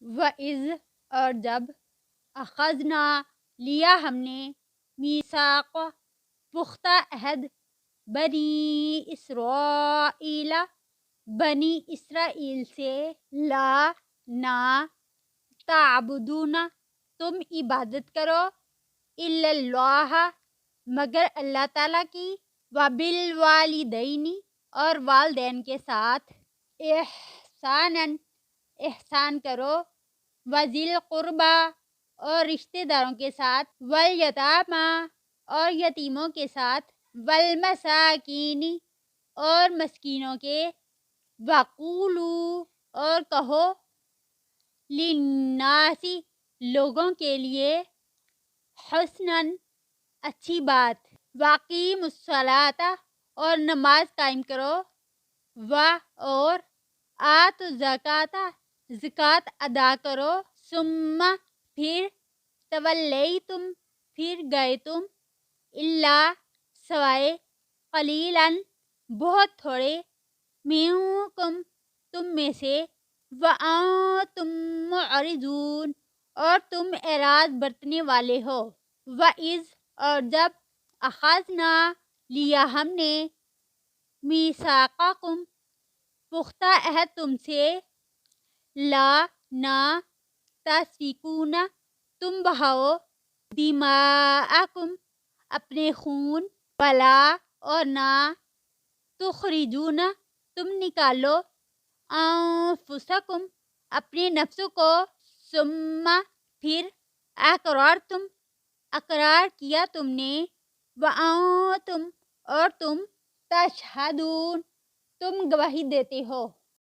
وَإِذْ اور جب اخذنا لیا ہم نے میثاق پختہ عہد بنی اسرائیل بنی اسرائیل سے لا نہ تعبدون تم عبادت کرو الا اللہ مگر اللہ تعالیٰ کی وبالوالدین اور والدین کے ساتھ احساناً احسان کرو وذی القربی اور رشتہ داروں کے ساتھ والیتامی اور یتیموں کے ساتھ والمساکین اور مسکینوں کے وقولوا اور کہو للناس لوگوں کے لیے حسناً اچھی بات واقیم الصلاۃ اور نماز قائم کرو اور آت الزکوٰۃ زکوٰۃ ادا کرو ثم پھر تولیتم پھر گئے تم الا سوائے قلیلاً بہت تھوڑے منکم تم میں سے وانتم معرضون اور تم اعراض برتنے والے ہو وَإِذْ اور جب اخذنا لیا ہم نے میثاقکم پختہ عہد تم سے لا نہ تسفکون تم بہاؤ دماءکم اپنے خون ولا اور نہ تخرجون تم نکالو انفسکم اپنے نفسوں کو ثم پھر اقررتم اقرار کیا تم نے وانتم اور تم تشہدون تم گواہی دیتے ہو